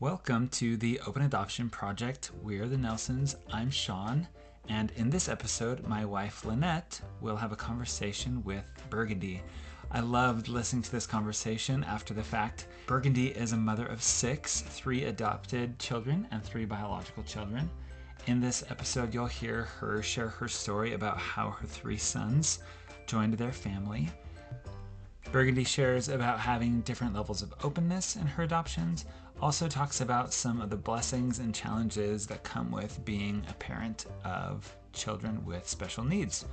Welcome to the Open Adoption Project. We're the Nelsons. I'm Sean, and in this episode, my wife Lynette will have a conversation with Burgandy. I loved listening to this conversation after the fact. Burgandy is a mother of 6, 3 adopted children and 3 biological children. In this episode, you'll hear her share her story about how her 3 sons joined their family. Burgandy shares about having different levels of openness in her adoptions, also talks about some of the blessings and challenges that come with being a parent of children with special needs.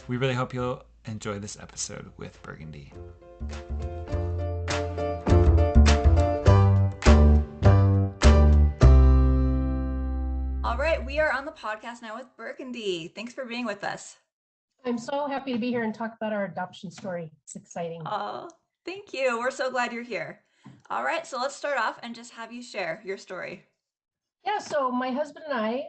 We really hope you'll enjoy this episode with Burgandy. All right, we are on the podcast now with Burgandy. Thanks for being with us. I'm so happy to be here and talk about our adoption story. It's exciting. Oh, thank you. We're so glad you're here. All right, so let's start off and just have you share your story. Yeah, so my husband and I,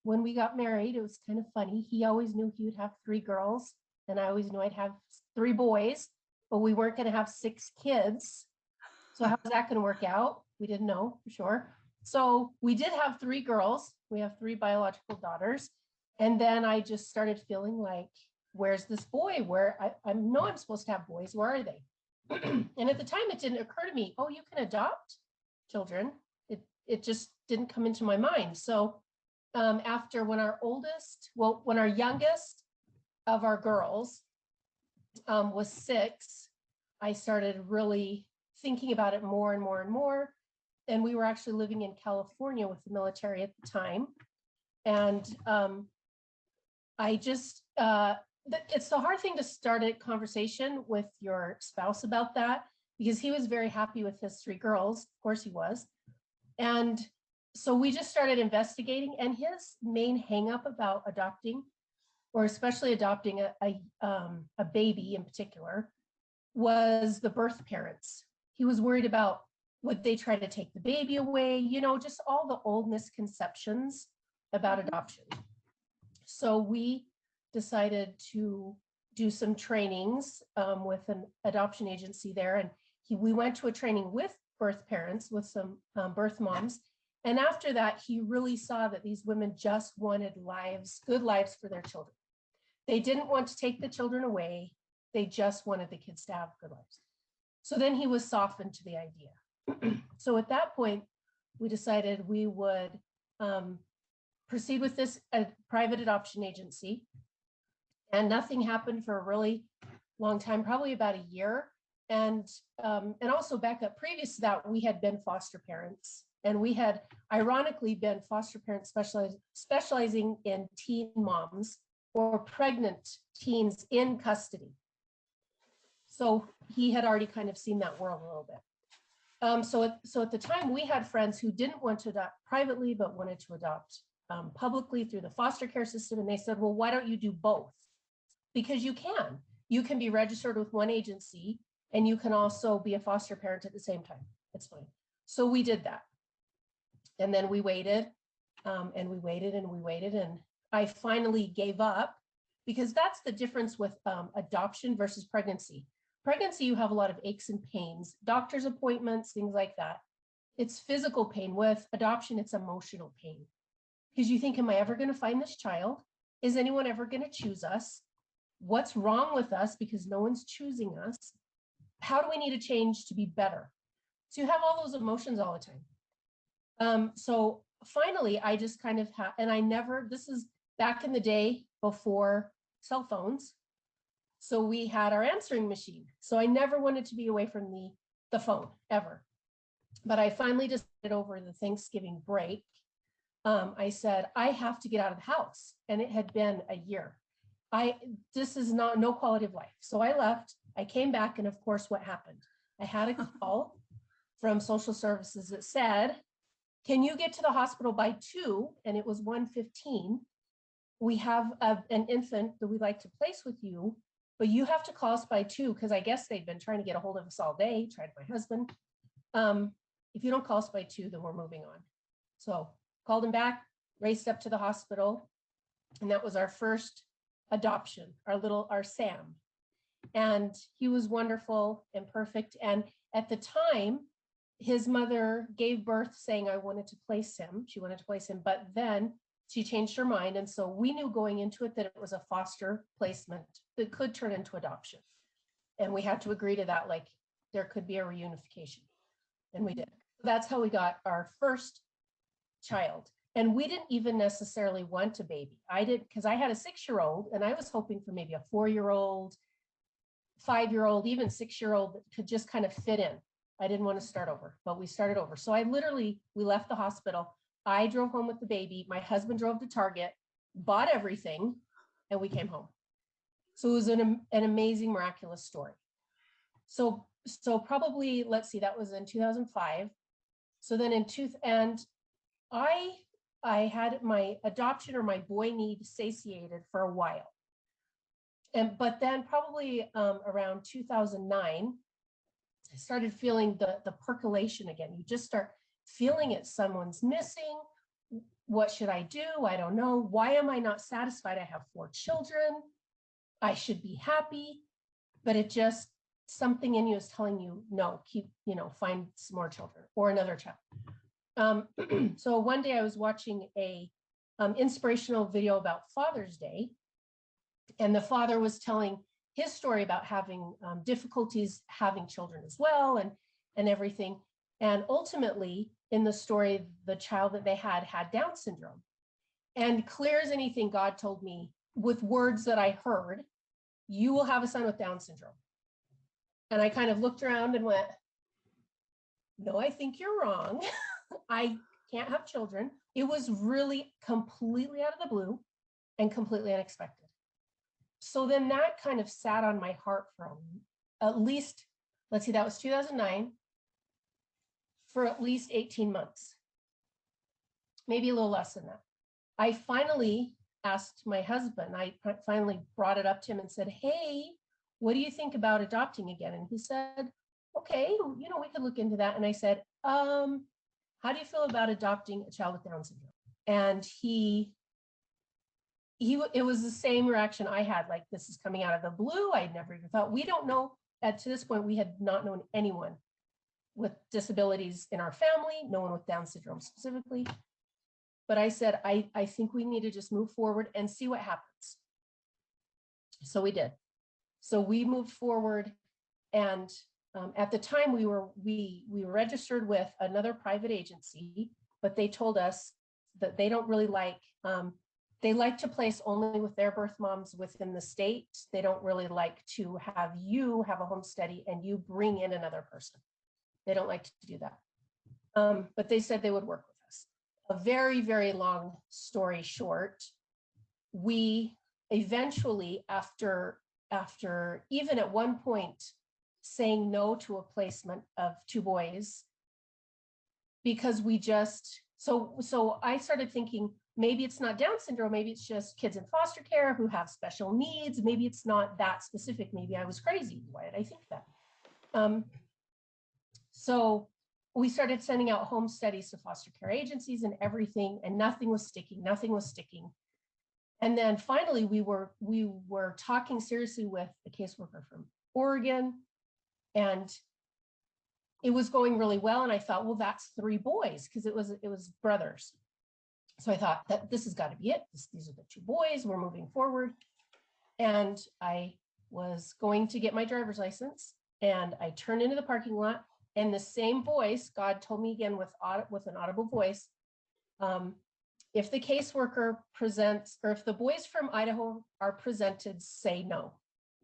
when we got married, it was kind of funny. He always knew he would have 3 girls, and I always knew I'd have 3 boys, but we weren't going to have 6 kids. So how's that going to work out? We didn't know for sure. So we did have 3 girls. We have 3 biological daughters. And then I just started feeling like, where's this boy? I know I'm supposed to have boys. Where are they? And at the time, it didn't occur to me, oh, you can adopt children. It just didn't come into my mind. So after when our youngest of our girls was 6, I started really thinking about it more and more and more. And we were actually living in California with the military at the time. And I just, it's the hard thing to start a conversation with your spouse about that, because he was very happy with his 3 girls. Of course he was. And so we just started investigating, and his main hang up about adopting, or especially adopting a baby in particular, was the birth parents. He was worried about, would they try to take the baby away? Just all the old misconceptions about adoption. So we decided to do some trainings with an adoption agency there. And we went to a training with birth parents, with some birth moms. And after that, he really saw that these women just wanted good lives for their children. They didn't want to take the children away. They just wanted the kids to have good lives. So then he was softened to the idea. So at that point, we decided we would proceed with this private adoption agency. And nothing happened for a really long time, probably about a year. And also back up, previous to that, we had been foster parents, and we had ironically been foster parents specializing in teen moms or pregnant teens in custody. So he had already kind of seen that world a little bit. So at the time, we had friends who didn't want to adopt privately, but wanted to adopt publicly through the foster care system. And they said, well, why don't you do both? Because you can be registered with one agency, and you can also be a foster parent at the same time. It's fine. So we did that. And then we waited and we waited and we waited. And I finally gave up, because that's the difference with adoption versus pregnancy. Pregnancy, you have a lot of aches and pains, doctor's appointments, things like that. It's physical pain. With adoption, it's emotional pain. Because you think, am I ever going to find this child? Is anyone ever going to choose us? What's wrong with us because no one's choosing us? How do we need to change to be better? So you have all those emotions all the time. So finally, I just kind of this is back in the day before cell phones. So we had our answering machine. So I never wanted to be away from the phone ever. But I finally decided over the Thanksgiving break, I said, I have to get out of the house. And it had been a year. This is no quality of life. So I left, I came back, and of course, what happened? I had a call from social services that said, can you get to the hospital by 2? And it was 1:15. We have an infant that we'd like to place with you, but you have to call us by 2, because I guess they've been trying to get a hold of us all day, tried my husband. If you don't call us by 2, then we're moving on. So called him back, raced up to the hospital, and that was our first adoption, our Sam. And he was wonderful and perfect. And at the time, his mother gave birth saying I wanted to place him. She wanted to place him, but then she changed her mind. And so we knew going into it that it was a foster placement that could turn into adoption. And we had to agree to that, like there could be a reunification. And we did. That's how we got our first child. And we didn't even necessarily want a baby. I did, because I had a 6-year-old and I was hoping for maybe a 4-year-old, 5-year-old, even 6-year-old that could just kind of fit in. I didn't want to start over, but we started over. So we left the hospital. I drove home with the baby. My husband drove to Target, bought everything, and we came home. So it was an amazing, miraculous story. So probably, let's see, that was in 2005. So then I had my adoption or my boy need satiated for a while. But then probably around 2009, I started feeling the percolation again. You just start feeling it. Someone's missing. What should I do? I don't know. Why am I not satisfied? I have 4 children. I should be happy, but it just, something in you is telling you, no, find some more children or another child. So one day I was watching a inspirational video about Father's Day, and the father was telling his story about having difficulties having children as well, and everything. And ultimately, in the story, the child that they had Down syndrome. And clear as anything, God told me with words that I heard, you will have a son with Down syndrome. And I kind of looked around and went, no, I think you're wrong. I can't have children. It was really completely out of the blue and completely unexpected. So then that kind of sat on my heart for at least, let's see, that was 2009, for at least 18 months, maybe a little less than that. I finally asked my husband, I finally brought it up to him and said, hey, what do you think about adopting again? And he said, okay, we could look into that. And I said, how do you feel about adopting a child with Down syndrome? And it was the same reaction I had, like, this is coming out of the blue. I never even thought, we don't know, to this point, we had not known anyone with disabilities in our family, no one with Down syndrome specifically. But I said, I think we need to just move forward and see what happens. So we did. So we moved forward, and at the time we were registered with another private agency, but they told us that they don't really like, they like to place only with their birth moms within the state. They don't really like to have you have a home study and you bring in another person. They don't like to do that. But they said they would work with us. A very, very long story short, we eventually, after even at one point saying no to a placement of 2 boys, because we just, so I started thinking, maybe it's not Down syndrome, maybe it's just kids in foster care who have special needs. Maybe it's not that specific. Maybe I was crazy. Why did I think that? So we started sending out home studies to foster care agencies and everything, and nothing was sticking. And then finally we were talking seriously with a caseworker from Oregon, and it was going really well. And I thought, well, that's 3 boys, because it was brothers. So I thought that this has got to be it. These are the 2 boys. We're moving forward. And I was going to get my driver's license, and I turned into the parking lot, and the same voice, God told me again with an audible voice, if the caseworker presents, or if the boys from Idaho are presented, say no.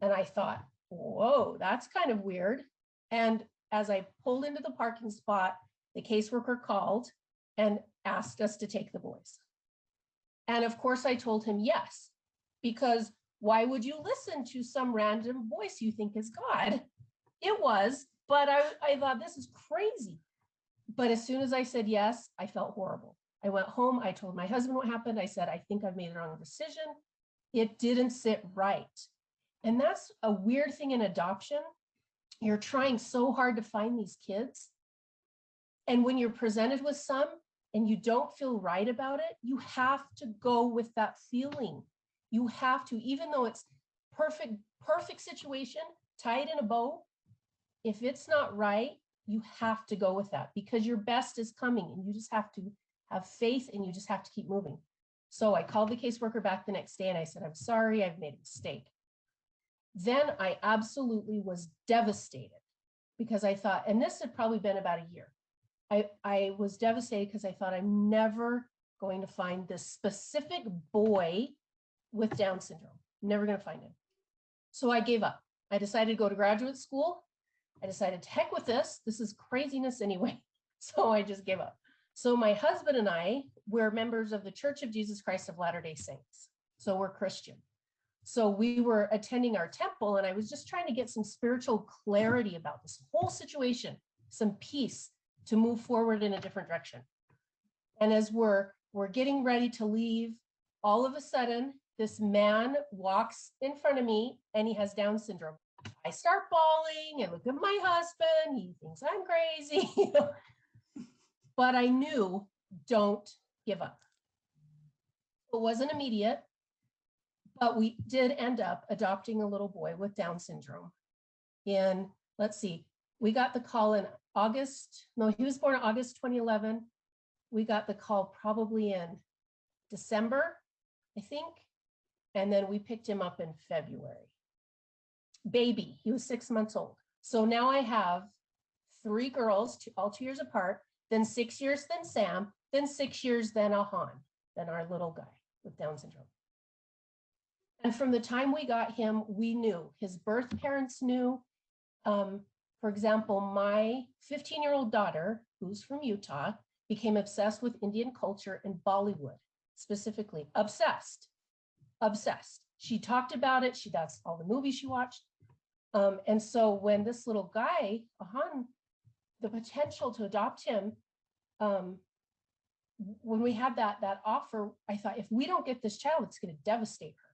And I thought, whoa, that's kind of weird. And as I pulled into the parking spot, the caseworker called and asked us to take the boys. And of course I told him yes, because why would you listen to some random voice you think is God? It was, but I thought, this is crazy. But as soon as I said yes, I felt horrible. I went home, I told my husband what happened. I said, I think I've made the wrong decision. It didn't sit right. And that's a weird thing in adoption. You're trying so hard to find these kids. And when you're presented with some and you don't feel right about it, you have to go with that feeling. You have to, even though it's perfect situation, tie it in a bow. If it's not right, You have to go with that because your best is coming and you just have to have faith and you just have to keep moving. So I called the caseworker back the next day and I said, I'm sorry, I've made a mistake. Then I absolutely was devastated because I thought, and this had probably been about a year. I was devastated because I thought I'm never going to find this specific boy with Down syndrome. Never going to find him. So I gave up. I decided to go to graduate school. I decided to heck with this. This is craziness anyway. So I just gave up. So my husband and I were members of the Church of Jesus Christ of Latter-day Saints. So we're Christian. So we were attending our temple and I was just trying to get some spiritual clarity about this whole situation, some peace to move forward in a different direction. And as we're getting ready to leave, all of a sudden, this man walks in front of me and he has Down syndrome. I start bawling and look at my husband. He thinks I'm crazy. But I knew, don't give up. It wasn't immediate, but we did end up adopting a little boy with Down syndrome. In, let's see, we got the call in August. No, he was born in August 2011. We got the call probably in December, I think. And then we picked him up in February. Baby, he was 6 months old. So now I have 3 girls, all 2 years apart, then 6 years, then Sam, then 6 years, then Ahan, then our little guy with Down syndrome. And from the time we got him, we knew, his birth parents knew. For example, my 15-year-old daughter, who's from Utah, became obsessed with Indian culture and Bollywood, specifically obsessed. She talked about it. That's all the movies she watched. And so when this little guy, Ahan, the potential to adopt him, when we had that offer, I thought, if we don't get this child, it's going to devastate her.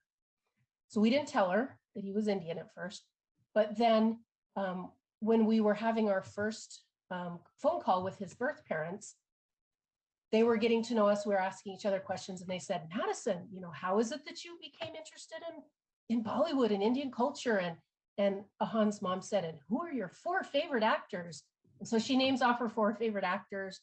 So we didn't tell her that he was Indian at first. But then when we were having our first phone call with his birth parents, they were getting to know us. We were asking each other questions and they said, Madison, how is it that you became interested in Bollywood and Indian culture? And Ahan's mom said, and who are your 4 favorite actors? And so she names off her 4 favorite actors.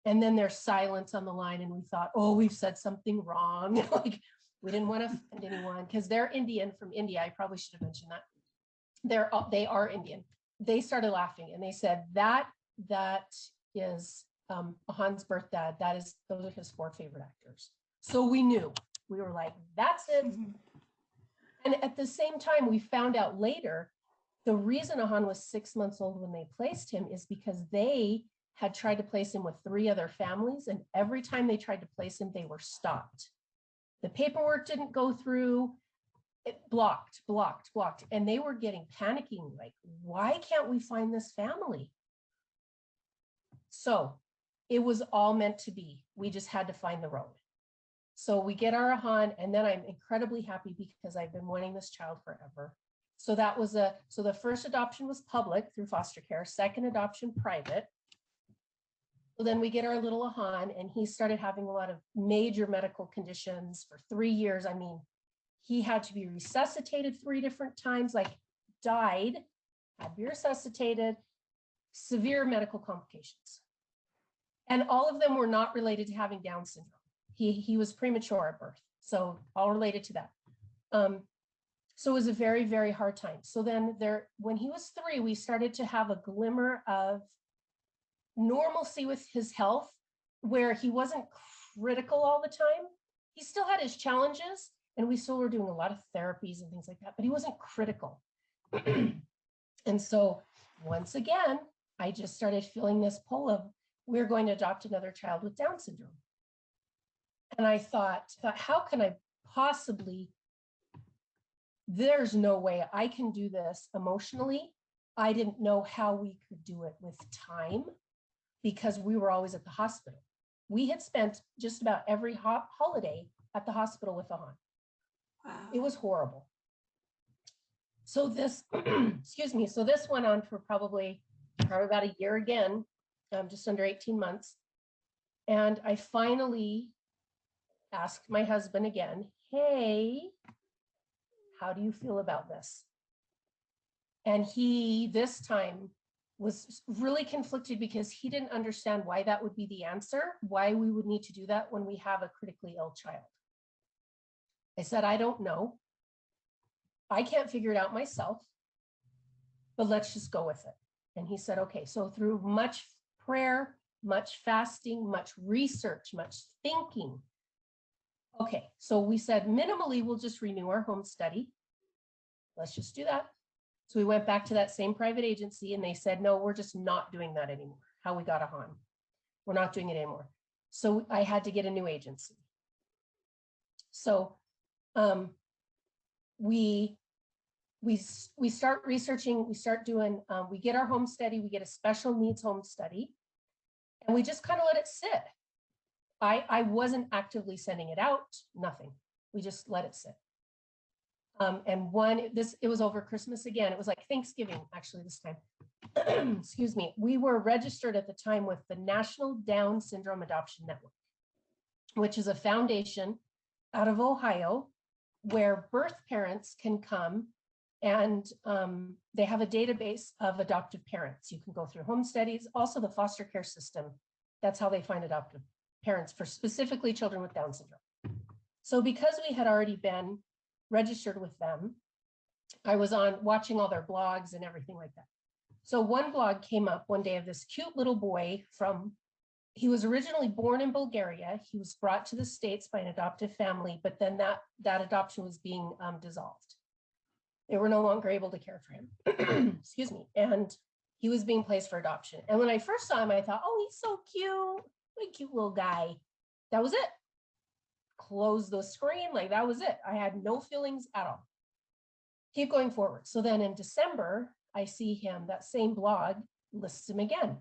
And then there's silence on the line. And we thought, oh, we've said something wrong. Like we didn't want to offend anyone because they're Indian from India. I probably should have mentioned that. They are Indian. They started laughing and they said that is Ahan's birth dad. Those are his 4 favorite actors. So we knew. We were like, that's it. Mm-hmm. And at the same time, we found out later, the reason Ahan was 6 months old when they placed him is because they had tried to place him with 3 other families. And every time they tried to place him, they were stopped. The paperwork didn't go through. It blocked. And they were getting panicking, like, why can't we find this family? So it was all meant to be. We just had to find the road. So we get our Ahan, and then I'm incredibly happy because I've been wanting this child forever. So so the first adoption was public through foster care, second adoption private. So then we get our little Ahan, and he started having a lot of major medical conditions for 3 years. I mean, he had to be resuscitated 3 different times, like died, had to be resuscitated, severe medical complications. And all of them were not related to having Down syndrome. He was premature at birth, so all related to that. So it was a very, very hard time. So then when he was 3, we started to have a glimmer of normalcy with his health, where he wasn't critical all the time. He still had his challenges, and we still were doing a lot of therapies and things like that, but he wasn't critical. And so once again, I just started feeling this pull of, we're going to adopt another child with Down syndrome. And I thought, how can I possibly, there's no way I can do this emotionally. I didn't know how we could do it with time because we were always at the hospital. We had spent just about every holiday at the hospital with Ahan. Wow. It was horrible. So this, excuse me, so this went on for probably about a year again, just under 18 months. And I finally asked my husband again, hey, how do you feel about this? And he, this time, was really conflicted because he didn't understand why that would be the answer, why we would need to do that when we have a critically ill child. I said, I don't know. I can't figure it out myself, but let's just go with it. And he said, okay. So through much prayer, much fasting, much research, much thinking. Okay, so we said minimally, we'll just renew our home study. Let's just do that. So we went back to that same private agency and they said, no, we're just not doing that anymore. How we got a Han. We're not doing it anymore. So I had to get a new agency. So we start researching, we start doing, we get our home study, we get a special needs home study, and we just kind of let it sit. I wasn't actively sending it out, nothing. We just let it sit. And it was over Christmas again. It was like Thanksgiving, actually, this time. Excuse me. We were registered at the time with the National Down Syndrome Adoption Network, which is a foundation out of Ohio where birth parents can come and they have a database of adoptive parents. You can go through home studies, also the foster care system. That's how they find adoptive parents for specifically children with Down syndrome. So because we had already been registered with them, I was watching all their blogs and everything like that. So one blog came up one day of this cute little boy he was originally born in Bulgaria. He was brought to the States by an adoptive family, but then that adoption was being dissolved. They were no longer able to care for him. Excuse me. And he was being placed for adoption. And when I first saw him, I thought, oh, he's so cute. What a cute little guy. That was it. Close the screen. Like that was it. I had no feelings at all. Keep going forward. So then in December, I see him, that same blog lists him again.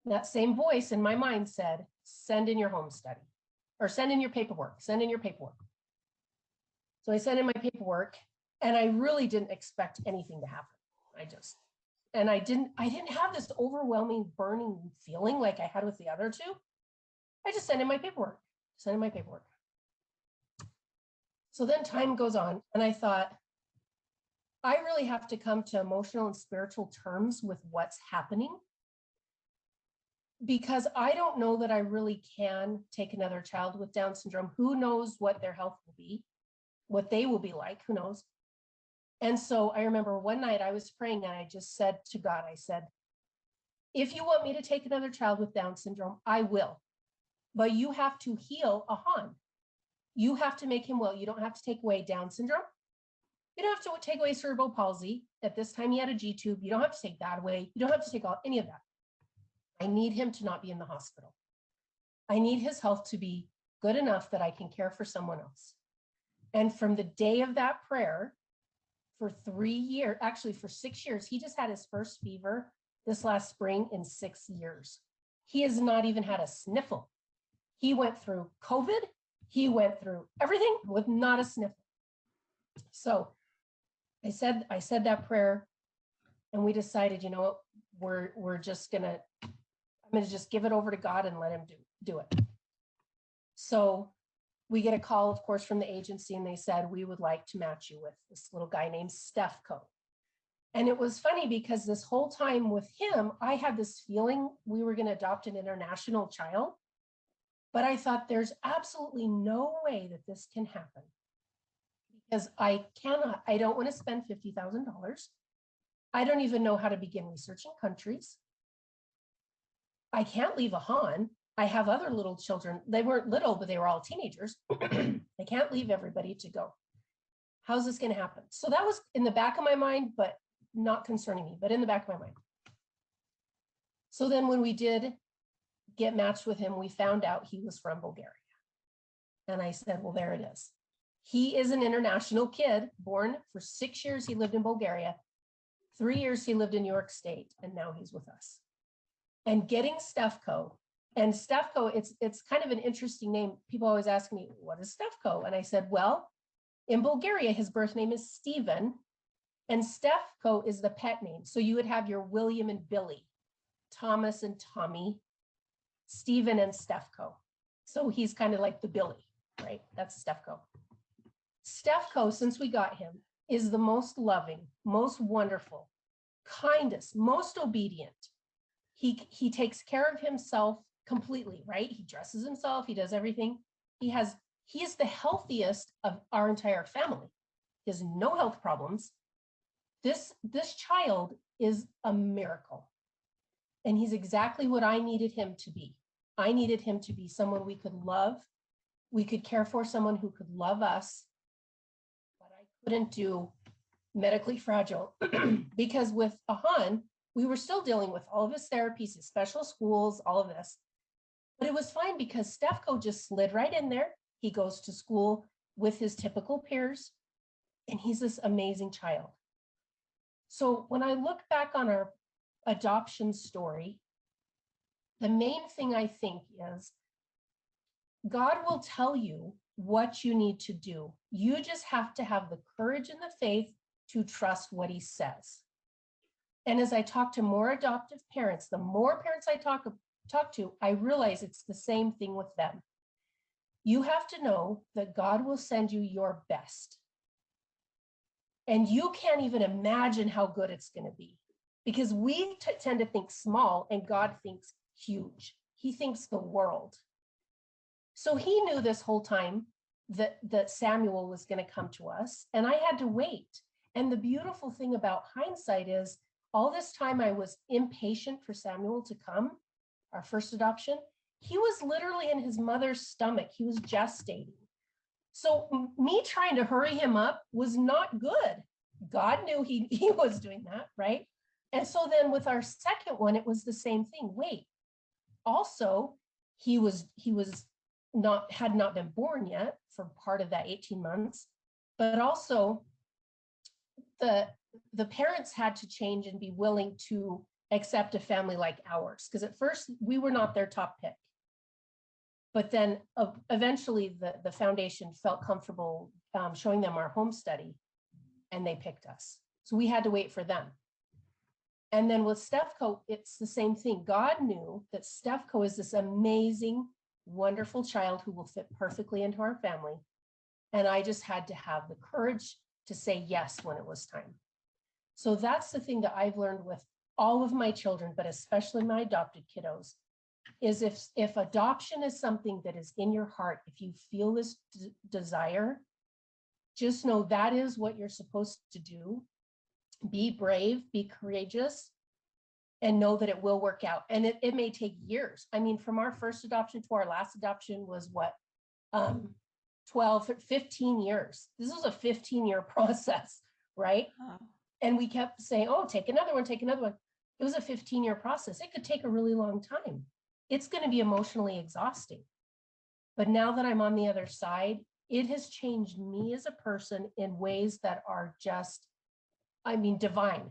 That same voice in my mind said, send in your home study or send in your paperwork, send in your paperwork. So I sent in my paperwork and I really didn't expect anything to happen. I didn't have this overwhelming burning feeling like I had with the other two. I just sent in my paperwork, So then time goes on and I thought, I really have to come to emotional and spiritual terms with what's happening because I don't know that I really can take another child with Down syndrome. Who knows what their health will be, what they will be like, who knows? And so I remember one night I was praying and I just said to God, I said, if you want me to take another child with Down syndrome, I will. But you have to heal a Han. You have to make him well. You don't have to take away Down syndrome. You don't have to take away cerebral palsy. At this time, he had a G tube. You don't have to take that away. You don't have to take any of that. I need him to not be in the hospital. I need his health to be good enough that I can care for someone else. And from the day of that prayer, for 3 years, actually for 6 years, he just had his first fever this last spring in 6 years. He has not even had a sniffle. He went through COVID. He went through everything with not a sniffle. So I said that prayer and we decided, you know what, I'm going to just give it over to God and let him do it. So we get a call, of course, from the agency and they said, we would like to match you with this little guy named Stefko. And it was funny because this whole time with him, I had this feeling we were going to adopt an international child, but I thought there's absolutely no way that this can happen because I don't want to spend $50,000. I don't even know how to begin researching countries. I can't leave a Han. I have other little children. They weren't little, but they were all teenagers. I can't leave everybody to go. How's this going to happen? So that was in the back of my mind, but not concerning me, but in the back of my mind. So then when we did get matched with him, we found out he was from Bulgaria. And I said, well, there it is. He is an international kid, born for 6 years. He lived in Bulgaria. 3 years he lived in New York State, and now he's with us. And getting Stefko, and Stefko, it's kind of an interesting name. People always ask me, what is Stefko? And I said, well, in Bulgaria, his birth name is Stephen, and Stefko is the pet name. So you would have your William and Billy, Thomas and Tommy, Stephen and Stefko. So he's kind of like the Billy, right? That's Stefko. Stefko, since we got him, is the most loving, most wonderful, kindest, most obedient. He takes care of himself completely, right? He dresses himself, he does everything. He is the healthiest of our entire family. He has no health problems. This child is a miracle. And he's exactly what I needed him to be. I needed him to be someone we could love, we could care for, someone who could love us, but I couldn't do medically fragile because with Ahan, we were still dealing with all of his therapies, his special schools, all of this. But it was fine because Stefko just slid right in there. He goes to school with his typical peers, and he's this amazing child. So when I look back on our adoption story, the main thing I think is God will tell you what you need to do. You just have to have the courage and the faith to trust what he says. And as I talk to more adoptive parents, the more parents I talk to, I realize it's the same thing with them. You have to know that God will send you your best. And you can't even imagine how good it's going to be because we tend to think small and God thinks huge. He thinks the world. So he knew this whole time that Samuel was going to come to us, and I had to wait. And the beautiful thing about hindsight is all this time I was impatient for Samuel to come, our first adoption. He was literally in his mother's stomach. He was gestating. So me trying to hurry him up was not good. God knew he was doing that, right? And so then with our second one, it was the same thing. Wait, also, he had not been born yet for part of that 18 months, but also the parents had to change and be willing to accept a family like ours. Because at first we were not their top pick. But then eventually the foundation felt comfortable showing them our home study and they picked us. So we had to wait for them. And then with Stefko, it's the same thing. God knew that Stefko is this amazing, wonderful child who will fit perfectly into our family. And I just had to have the courage to say yes when it was time. So that's the thing that I've learned with all of my children, but especially my adopted kiddos, is if adoption is something that is in your heart, if you feel this desire, just know that is what you're supposed to do. Be brave, be courageous, and know that it will work out. And it may take years. I mean, from our first adoption to our last adoption was what, 12, 15 years. This was a 15-year process, right? Oh. And we kept saying, oh, take another one, take another one. It was a 15-year process. It could take a really long time. It's going to be emotionally exhausting. But now that I'm on the other side, it has changed me as a person in ways that are just, I mean, divine.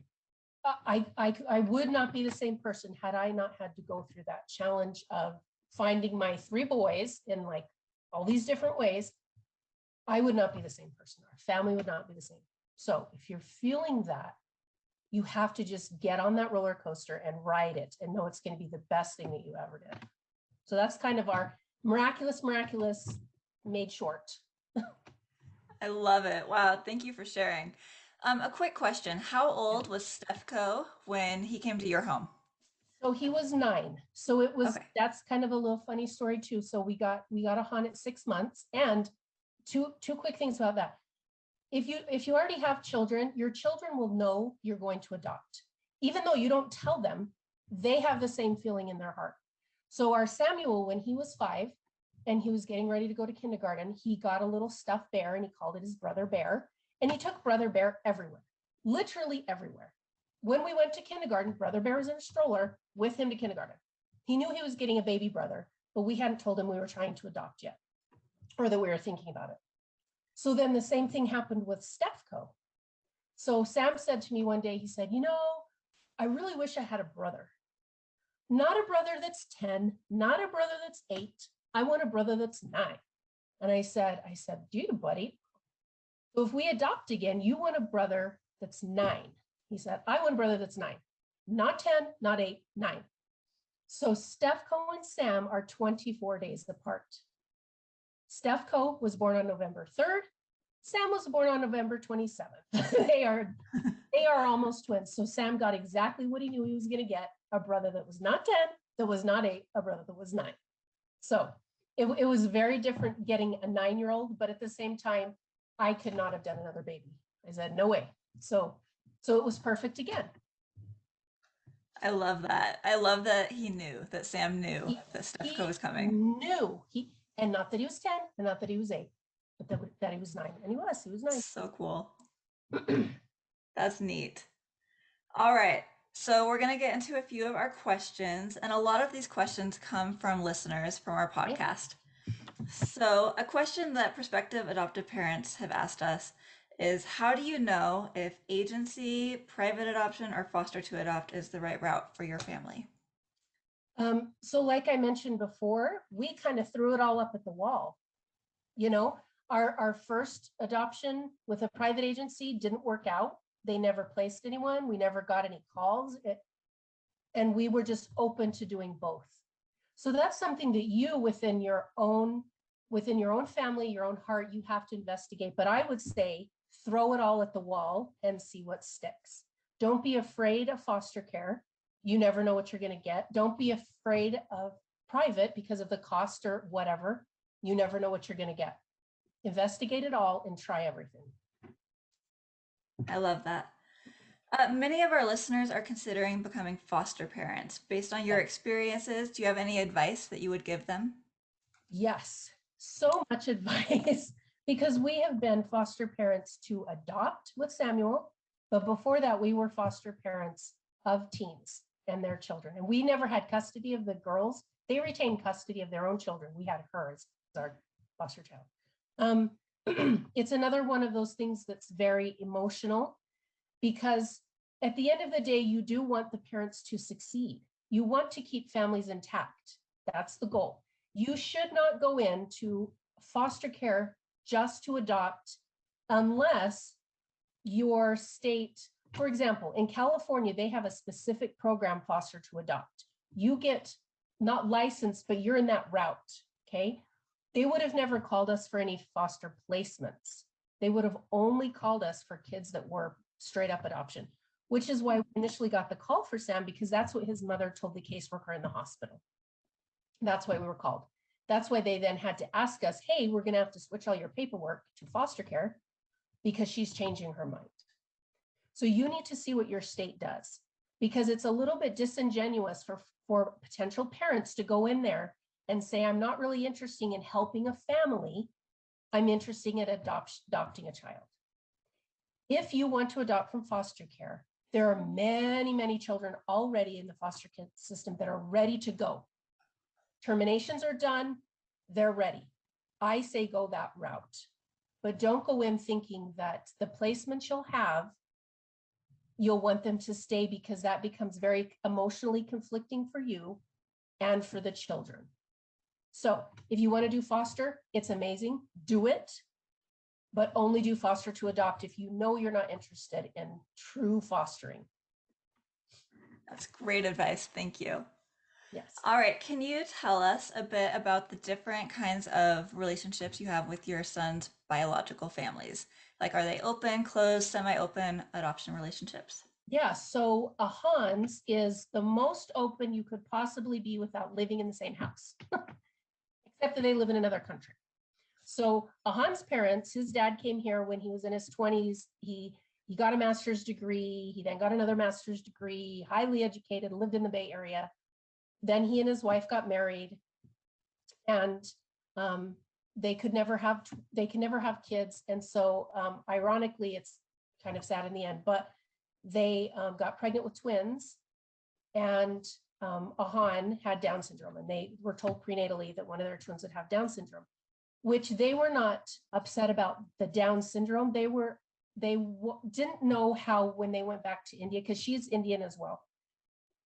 I would not be the same person had I not had to go through that challenge of finding my 3 boys in like all these different ways. I would not be the same person. Our family would not be the same. So if you're feeling that, you have to just get on that roller coaster and ride it and know it's going to be the best thing that you ever did. So that's kind of our miraculous made short. I love it. Wow. Thank you for sharing. A quick question. How old was Stefko when he came to your home? So he was 9. So it was, okay. That's kind of a little funny story too. So we got Ahan at 6 months, and two quick things about that. If you already have children, your children will know you're going to adopt. Even though you don't tell them, they have the same feeling in their heart. So our Samuel, when he was 5 and he was getting ready to go to kindergarten, he got a little stuffed bear and he called it his brother bear. And he took Brother Bear everywhere, literally everywhere. When we went to kindergarten, Brother Bear was in a stroller with him to kindergarten. He knew he was getting a baby brother, but we hadn't told him we were trying to adopt yet, or that we were thinking about it. So then the same thing happened with Stefko. So Sam said to me one day, he said, I really wish I had a brother. Not a brother that's 10, not a brother that's 8. I want a brother that's 9. And I said, dude, buddy, so if we adopt again, you want a brother that's 9. He said, I want a brother that's 9, not 10, not 8, 9. So Stefko and Sam are 24 days apart. Stefko was born on November 3rd. Sam was born on November 27th. They are almost twins. So Sam got exactly what he knew he was going to get, a brother that was not 10, that was not 8, a brother that was 9. So it was very different getting a 9-year-old, but at the same time, I could not have done another baby. I said, no way. So it was perfect again. I love that. I love that he knew, that Sam knew that Stefko was coming. Knew and not that he was 10 and not that he was 8, but that he was 9. And he was 9. So cool. That's neat. All right. So we're going to get into a few of our questions, and a lot of these questions come from listeners from our podcast. So a question that prospective adoptive parents have asked us is, how do you know if agency, private adoption, or foster to adopt is the right route for your family? So like I mentioned before, we kind of threw it all up at the wall. You know, our first adoption with a private agency didn't work out. They never placed anyone. We never got any calls. And we were just open to doing both. So that's something that you within your own family, your own heart, you have to investigate. But I would say throw it all at the wall and see what sticks. Don't be afraid of foster care. You never know what you're going to get. Don't be afraid of private because of the cost or whatever. You never know what you're going to get. Investigate it all and try everything. I love that. Many of our listeners are considering becoming foster parents. Based on your experiences, do you have any advice that you would give them? Yes, so much advice because we have been foster parents to adopt with Samuel, but before that we were foster parents of teens and their children. And we never had custody of the girls. They retained custody of their own children. We had her as our foster child. It's another one of those things that's very emotional because at the end of the day, you do want the parents to succeed. You want to keep families intact. That's the goal. You should not go into foster care just to adopt unless your state, for example, in California, they have a specific program, foster to adopt. You get not licensed, but you're in that route, okay? They would have never called us for any foster placements. They would have only called us for kids that were straight up adoption, which is why we initially got the call for Sam, because that's what his mother told the caseworker in the hospital. That's why we were called. That's why they then had to ask us, hey, we're going to have to switch all your paperwork to foster care because she's changing her mind. So you need to see what your state does, because it's a little bit disingenuous for potential parents to go in there and say, I'm not really interested in helping a family. I'm interested in adopting a child. If you want to adopt from foster care, there are many, many children already in the foster care system that are ready to go. Terminations are done, they're ready. I say go that route, but don't go in thinking that the placement you'll have, you'll want them to stay, because that becomes very emotionally conflicting for you and for the children. So if you want to do foster, it's amazing, do it, but only do foster to adopt if you know you're not interested in true fostering. That's great advice. Thank you. Yes. All right. Can you tell us a bit about the different kinds of relationships you have with your son's biological families? Like, are they open, closed, semi-open adoption relationships? Yeah. So a Hans is the most open you could possibly be without living in the same house, except that they live in another country. So Ahan's parents, his dad came here when he was in his 20s. He got a master's degree. He then got another master's degree, highly educated, lived in the Bay Area. Then he and his wife got married, and they could never have kids. And so ironically, it's kind of sad in the end, but they got pregnant with twins, and Ahan had Down syndrome, and they were told prenatally that one of their twins would have Down syndrome, which they were not upset about the Down syndrome. They didn't know how, when they went back to India, because she's Indian as well,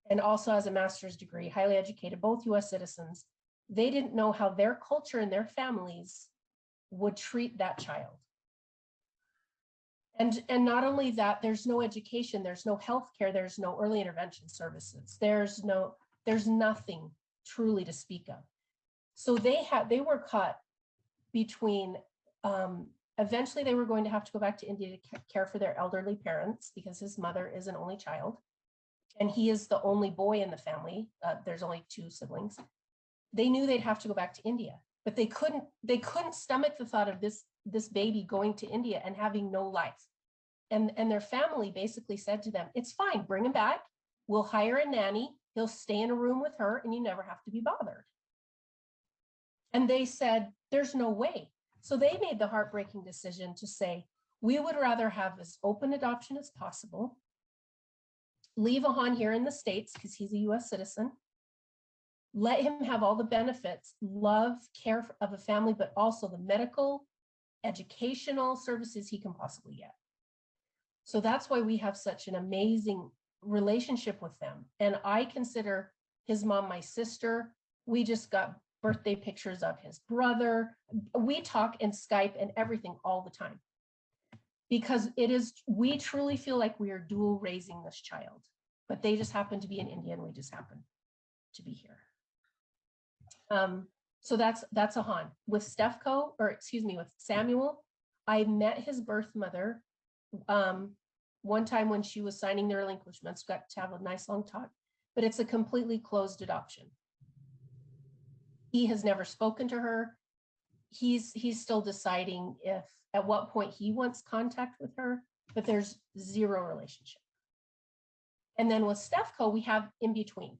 and also has a master's degree, highly educated, both US citizens. They didn't know how their culture and their families would treat that child. And not only that, there's no education, there's no healthcare, there's no early intervention services. There's nothing truly to speak of. So they were caught between Eventually, they were going to have to go back to India to care for their elderly parents because his mother is an only child. And he is the only boy in the family. There's only 2 siblings. They knew they'd have to go back to India, but they couldn't stomach the thought of this baby going to India and having no life. And their family basically said to them, it's fine, bring him back. We'll hire a nanny. He'll stay in a room with her and you never have to be bothered. And they said, there's no way. So they made the heartbreaking decision to say, we would rather have as open adoption as possible, leave Ahan here in the States because he's a US citizen, let him have all the benefits, love, care of a family, but also the medical, educational services he can possibly get. So that's why we have such an amazing relationship with them. And I consider his mom my sister. We just got birthday pictures of his brother. We talk and Skype and everything all the time because we truly feel like we are dual raising this child, but they just happen to be in India and we just happen to be here. So that's Ahan. With with Samuel, I met his birth mother one time when she was signing the relinquishments, got to have a nice long talk, but it's a completely closed adoption. He has never spoken to her. He's still deciding at what point he wants contact with her, but there's zero relationship. And then with Stefko, we have in between.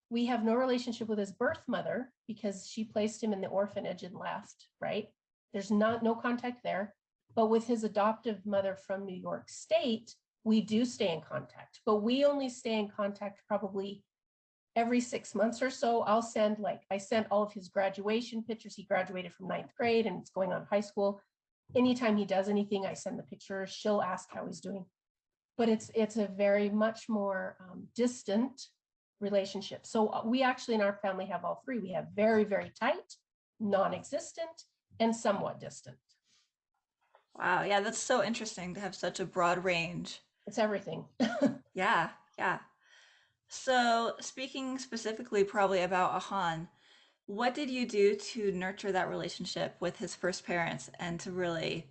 We have no relationship with his birth mother because she placed him in the orphanage and left, right? There's no contact there. But with his adoptive mother from New York State, we do stay in contact, but we only stay in contact probably every 6 months or so. I sent all of his graduation pictures. He graduated from 9th grade and it's going on high school. Anytime he does anything, I send the pictures. She'll ask how he's doing. But it's a very much more distant relationship. So we actually in our family have all 3. We have very, very tight, non-existent, and somewhat distant. Wow. Yeah, that's so interesting to have such a broad range. It's everything. Yeah. So speaking specifically probably about Ahan, what did you do to nurture that relationship with his first parents and to really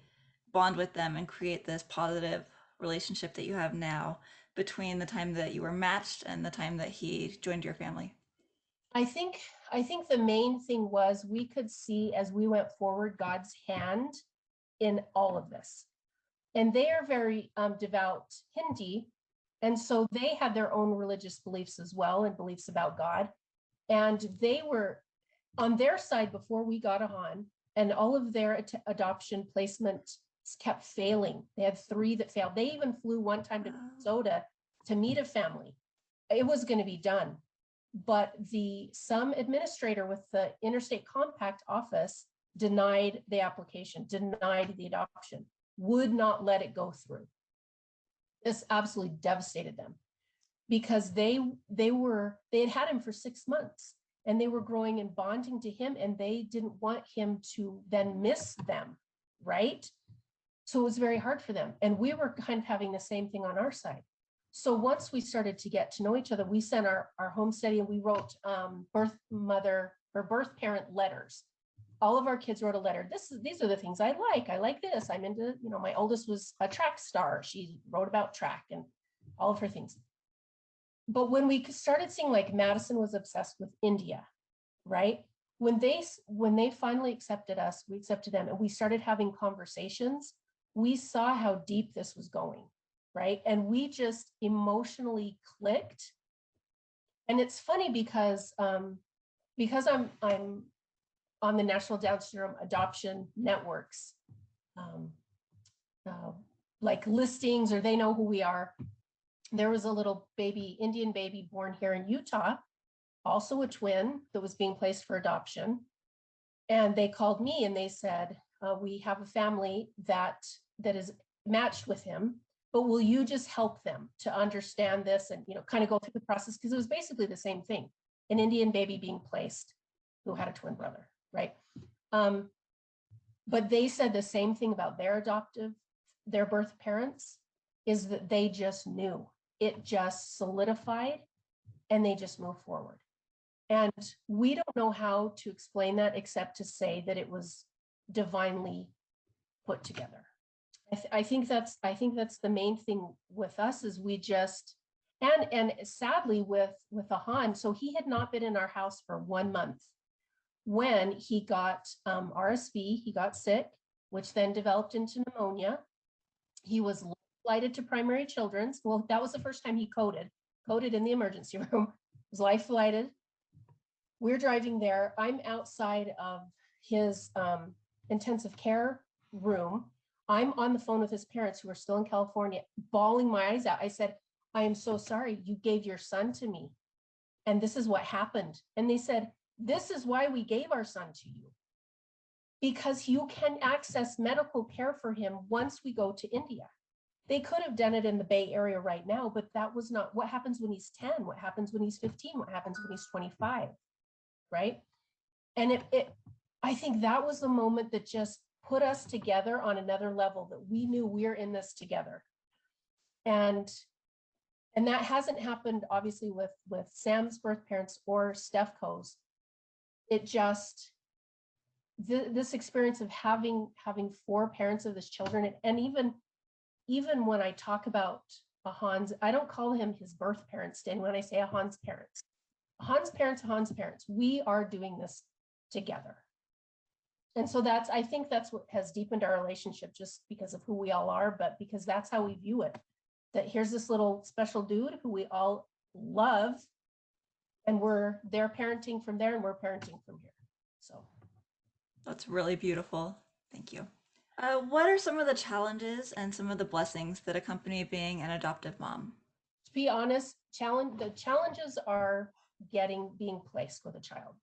bond with them and create this positive relationship that you have now between the time that you were matched and the time that he joined your family? I think the main thing was we could see as we went forward God's hand in all of this. And they are very devout Hindi. And so they had their own religious beliefs as well and beliefs about God. And they were on their side before we got Ahan, and all of their adoption placements kept failing. They had 3 that failed. They even flew one time to Minnesota to meet a family. It was going to be done. But some administrator with the Interstate Compact office denied the application, denied the adoption, would not let it go through. This absolutely devastated them because they had him for 6 months and they were growing and bonding to him and they didn't want him to then miss them, right? So it was very hard for them. And we were kind of having the same thing on our side. So once we started to get to know each other, we sent our home study and we wrote birth parent letters. All of our kids wrote a letter. These are the things I like. I like this. I'm into, my oldest was a track star. She wrote about track and all of her things. But when we started seeing like Madison was obsessed with India, right? When they finally accepted us, we accepted them and we started having conversations, we saw how deep this was going, right? And we just emotionally clicked. And it's funny because I'm on the National Down Syndrome Adoption Networks, like listings, or they know who we are. There was a little Indian baby born here in Utah, also a twin that was being placed for adoption. And they called me and they said, we have a family that is matched with him, but will you just help them to understand this and, kind of go through the process? Because it was basically the same thing, an Indian baby being placed who had a twin brother. Right. But they said the same thing about their birth parents, is that they just knew. It just solidified and they just moved forward. And we don't know how to explain that except to say that it was divinely put together. I think that's the main thing with us is we just, and sadly with Ahan, so he had not been in our house for 1 month when he got RSV. He got sick, which then developed into pneumonia. He was flighted to primary children's. Well, that was the first time he coded in the emergency room. Was life flighted. We're driving there. I'm outside of his intensive care room. I'm on the phone with his parents who are still in California, bawling my eyes out. I said, I am so sorry. You gave your son to me. And this is what happened. And they said, this is why we gave our son to you. Because you can access medical care for him once we go to India. They could have done it in the Bay Area right now, but that was not what happens when he's 10, what happens when he's 15, what happens when he's 25, right? And I think that was the moment that just put us together on another level, that we knew we're in this together. And that hasn't happened obviously with Sam's birth parents or Stefco's. It just, this experience of having 4 parents of his children, and even when I talk about Ahan's, I don't call him his birth parents, Dan, when I say Ahan's parents, we are doing this together. And so I think that's what has deepened our relationship, just because of who we all are, but because that's how we view it. That here's this little special dude who we all love, and they're parenting from there and we're parenting from here. So that's really beautiful. Thank you. What are some of the challenges and some of the blessings that accompany being an adoptive mom? To be honest, the challenges are being placed with a child.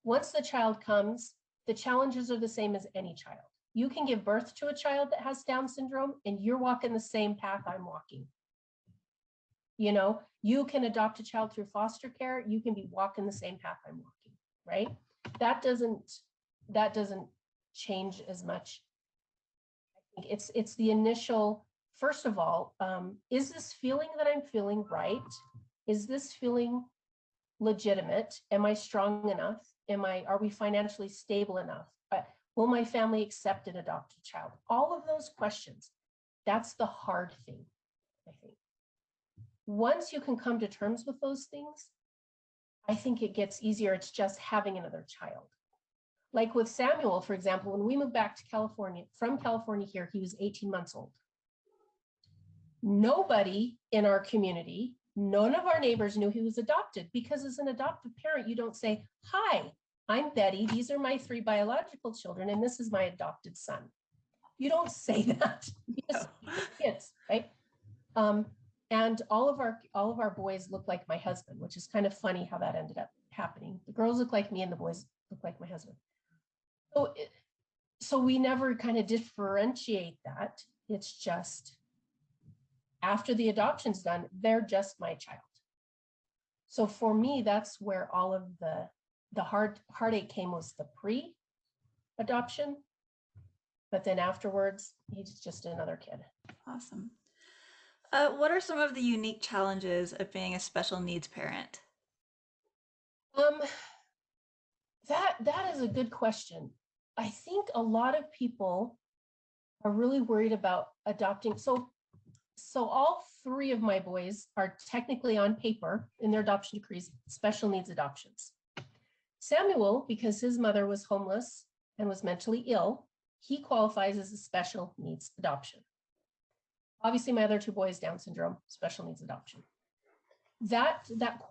Once the child comes, the challenges are the same as any child. You can give birth to a child that has Down syndrome and you're walking the same path I'm walking. You know, you can adopt a child through foster care. You can be walking the same path I'm walking, right? That doesn't change as much. I think it's the initial, first of all, is this feeling that I'm feeling right? Is this feeling legitimate? Am I strong enough? Are we financially stable enough? Will my family accept an adopted child? All of those questions, that's the hard thing, I think. Once you can come to terms with those things, I think it gets easier. It's just having another child. Like with Samuel, for example, when we moved back to California, from California here, he was 18 months old. Nobody in our community, none of our neighbors knew he was adopted, because as an adoptive parent, you don't say, hi, I'm Betty. These are my 3 biological children, and this is my adopted son. You don't say that. You just kids, right? And all of our boys look like my husband, which is kind of funny how that ended up happening. The girls look like me, and the boys look like my husband. So we never kind of differentiate that. It's just after the adoption's done, they're just my child. So for me, that's where all of the heartache came, was the pre-adoption, but then afterwards, he's just another kid. Awesome. What are some of the unique challenges of being a special needs parent? That is a good question. I think a lot of people are really worried about adopting. So all 3 of my boys are technically on paper in their adoption decrees, special needs adoptions. Samuel, because his mother was homeless and was mentally ill, he qualifies as a special needs adoption. Obviously, my other 2 boys, Down syndrome, special needs adoption. That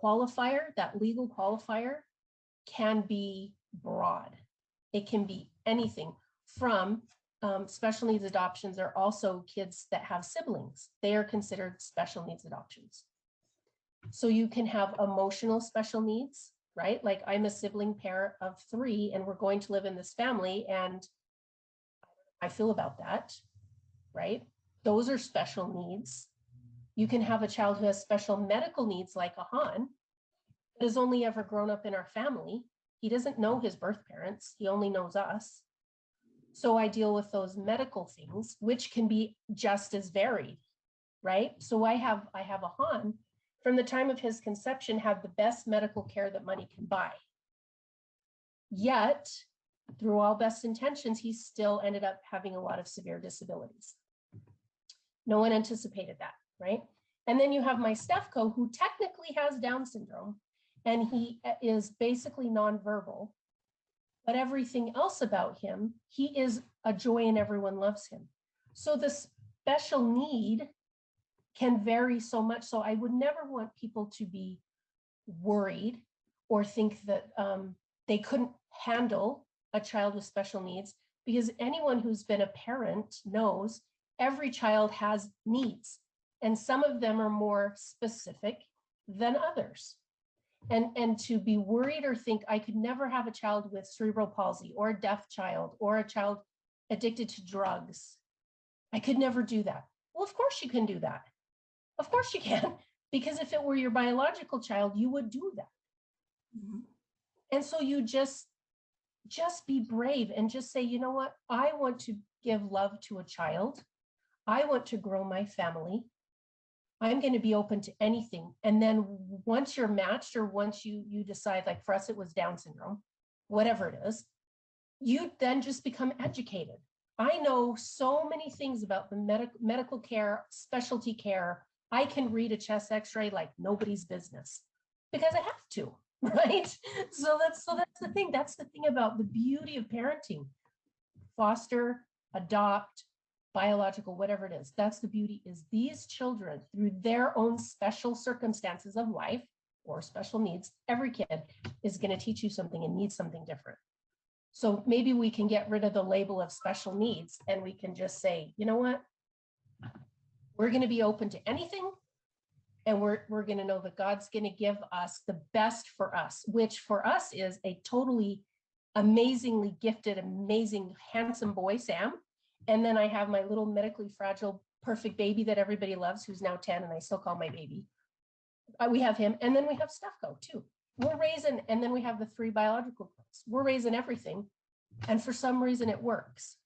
qualifier, that legal qualifier, can be broad. It can be anything from special needs adoptions are also kids that have siblings. They are considered special needs adoptions. So you can have emotional special needs, right? Like I'm a sibling parent of 3 and we're going to live in this family and I feel about that, right? Those are special needs. You can have a child who has special medical needs like Ahan, that has only ever grown up in our family. He doesn't know his birth parents. He only knows us. So I deal with those medical things, which can be just as varied, right? So I have Ahan, from the time of his conception, had the best medical care that money can buy. Yet through all best intentions, he still ended up having a lot of severe disabilities. No one anticipated that, right? And then you have my Stefko, who technically has Down syndrome, and he is basically nonverbal, but everything else about him, he is a joy and everyone loves him. So the special need can vary so much. So I would never want people to be worried or think that they couldn't handle a child with special needs, because anyone who's been a parent knows every child has needs, and some of them are more specific than others. And to be worried or think I could never have a child with cerebral palsy or a deaf child or a child addicted to drugs, I could never do that. Well, of course you can do that. Of course you can, because if it were your biological child, you would do that. Mm-hmm. And so you just be brave and just say, you know what? I want to give love to a child. I want to grow my family. I'm going to be open to anything. And then once you're matched, or once you decide, like for us, it was Down syndrome, whatever it is, you then just become educated. I know so many things about the medical care, specialty care. I can read a chest x-ray like nobody's business because I have to, right? So that's the thing. That's the thing about the beauty of parenting. Foster, adopt, biological, whatever it is. That's the beauty, is these children, through their own special circumstances of life or special needs, every kid is going to teach you something and needs something different. So maybe we can get rid of the label of special needs and we can just say, you know what? We're going to be open to anything. And we're going to know that God's going to give us the best for us, which for us is a totally amazingly gifted, amazing, handsome boy, Sam. And then I have my little medically fragile, perfect baby that everybody loves, who's now 10, and I still call my baby. We have him. And then we have Stefko too. We're raising, and then we have the 3 biological girls. We're raising everything. And for some reason it works.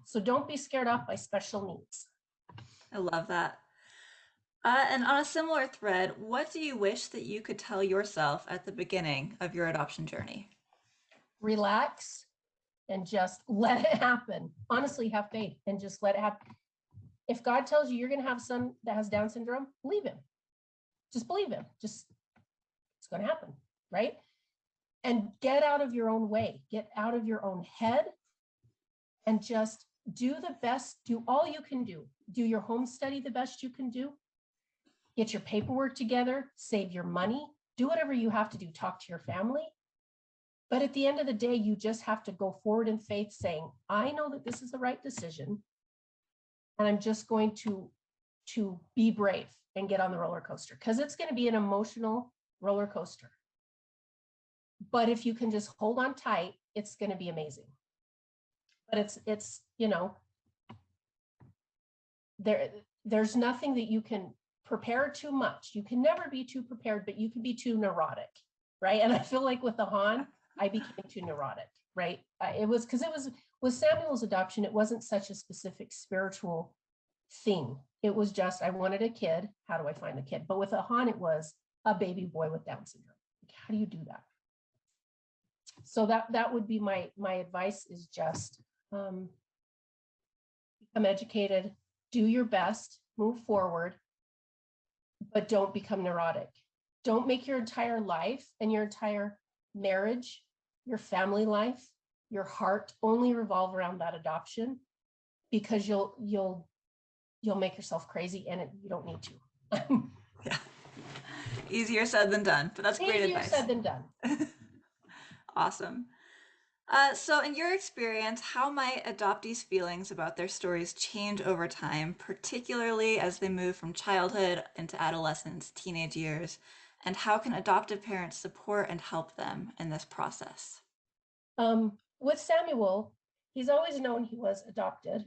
So don't be scared off by special needs. I love that. And on a similar thread, what do you wish that you could tell yourself at the beginning of your adoption journey? Relax and just let it happen. Honestly, have faith and just let it happen. If God tells you you're going to have a son that has Down syndrome, believe him. Just believe him. Just, it's going to happen, right? And get out of your own way. Get out of your own head and just do the best. Do all you can do. Do your home study the best you can do. Get your paperwork together. Save your money. Do whatever you have to do. Talk to your family. But at the end of the day, you just have to go forward in faith saying, I know that this is the right decision. And I'm just going to be brave and get on the roller coaster, because it's going to be an emotional roller coaster. But if you can just hold on tight, it's going to be amazing. But it's, you know, there's nothing that you can prepare too much. You can never be too prepared, but you can be too neurotic, right? And I feel like with the Han, I became too neurotic, right? It was with Samuel's adoption, it wasn't such a specific spiritual thing. It was just, I wanted a kid. How do I find a kid? But with a Han, it was a baby boy with Down syndrome. Like, how do you do that? So that would be my advice, is just become educated, do your best, move forward, but don't become neurotic. Don't make your entire life and your entire marriage, your family life, your heart only revolve around that adoption, because you'll make yourself crazy, and you don't need to. Yeah. Easier said than done, but that's great advice. Easier said than done. Awesome. So in your experience, how might adoptees' feelings about their stories change over time, particularly as they move from childhood into adolescence, teenage years? And how can adoptive parents support and help them in this process? With Samuel, he's always known he was adopted.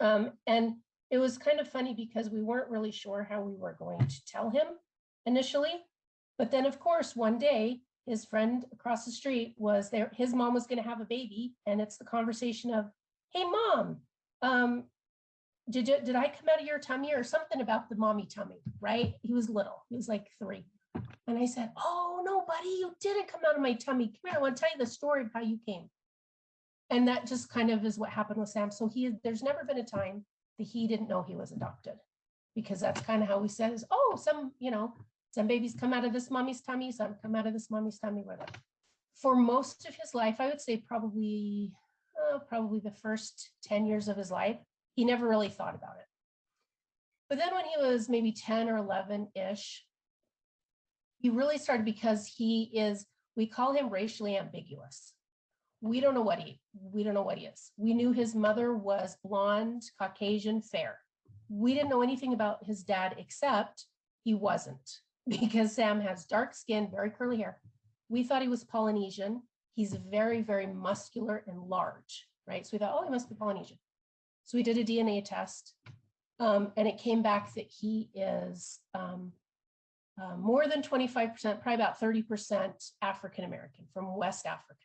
And it was kind of funny because we weren't really sure how we were going to tell him initially. But then, of course, one day, his friend across the street was there. His mom was going to have a baby. And it's the conversation of, hey, Mom, did I come out of your tummy, or something about the mommy tummy, right? He was little. He was like 3. And I said, oh, no, buddy, you didn't come out of my tummy. Come here, I want to tell you the story of how you came. And that just kind of is what happened with Sam. So there's never been a time that he didn't know he was adopted, because that's kind of how we said is, oh, some babies come out of this mommy's tummy, some come out of this mommy's tummy, whatever. For most of his life, I would say probably the first 10 years of his life, he never really thought about it. But then when he was maybe 10 or 11-ish, he really started, because we call him racially ambiguous. We don't know what he is. We knew his mother was blonde, Caucasian, fair. We didn't know anything about his dad except he wasn't, because Sam has dark skin, very curly hair. We thought he was Polynesian. He's very, very muscular and large, right? So we thought, oh, he must be Polynesian. So we did a DNA test, and it came back that he is more than 25%, probably about 30% African-American from West Africa.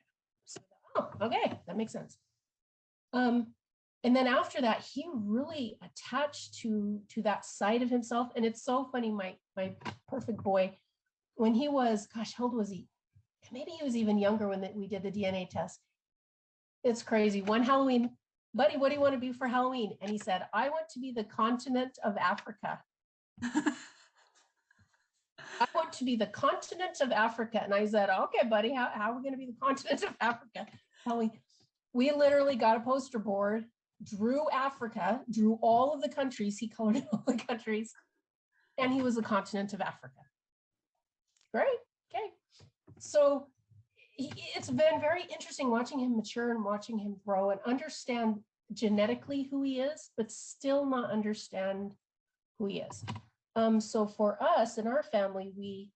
So, oh, okay, that makes sense. And then after that, he really attached to that side of himself. And it's so funny, my perfect boy, when he was, gosh, how old was he? Maybe he was even younger when we did the DNA test. It's crazy. One Halloween, buddy, what do you want to be for Halloween? And he said, I want to be the continent of Africa. I want to be the continent of Africa. And I said, okay, buddy, how are we going to be the continent of Africa? We literally got a poster board, drew Africa, drew all of the countries. He colored all the countries, and he was the continent of Africa. Great. Okay. So it's been very interesting watching him mature and watching him grow and understand genetically who he is, but still not understand who he is. So for us in our family,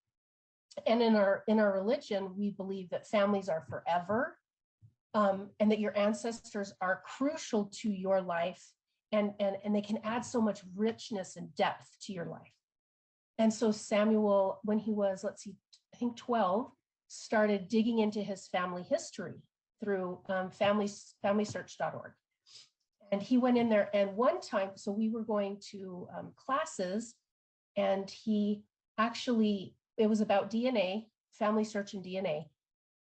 and in our religion, we believe that families are forever, and that your ancestors are crucial to your life, and they can add so much richness and depth to your life. And so Samuel, when he was, I think 12, started digging into his family history through familysearch.org. And he went in there, and one time, so we were going to classes, and it was about DNA, family search and DNA.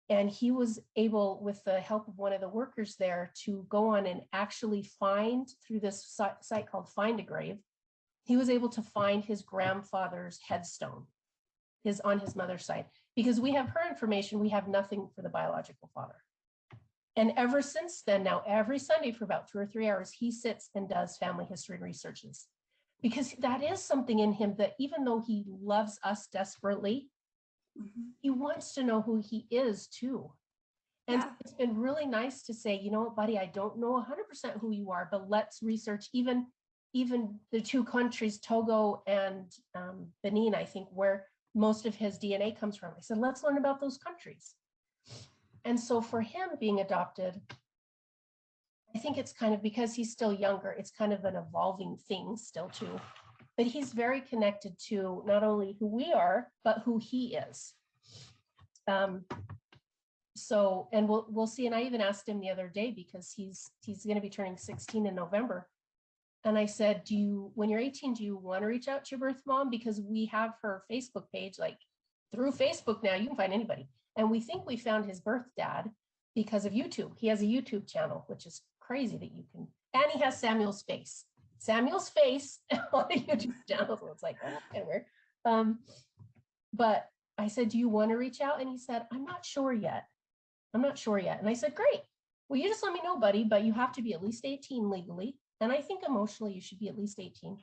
And he was able, with the help of one of the workers there, to go on and actually find, through this site called Find a Grave, he was able to find his grandfather's headstone, on his mother's side. Because we have her information, we have nothing for the biological father. And ever since then, now every Sunday for about 2 or 3 hours, he sits and does family history and researches. Because that is something in him that, even though he loves us desperately, he wants to know who he is too. And it's been really nice to say, you know what, buddy, I don't know 100% who you are, but let's research even the 2 countries, Togo and Benin, I think, where most of his DNA comes from. I said, let's learn about those countries. And so for him being adopted, I think it's kind of, because he's still younger, it's kind of an evolving thing still too. But he's very connected to not only who we are, but who he is. So, and we'll see. And I even asked him the other day, because he's going to be turning 16 in November. And I said, when you're 18, do you want to reach out to your birth mom? Because we have her Facebook page, like through Facebook now, you can find anybody. And we think we found his birth dad because of YouTube. He has a YouTube channel, which is crazy that you can, and he has Samuel's face on the YouTube channel. So it's like, oh, okay, weird. But I said, do you want to reach out? And he said, I'm not sure yet. And I said, great. Well, you just let me know, buddy, but you have to be at least 18 legally. And I think emotionally you should be at least 18.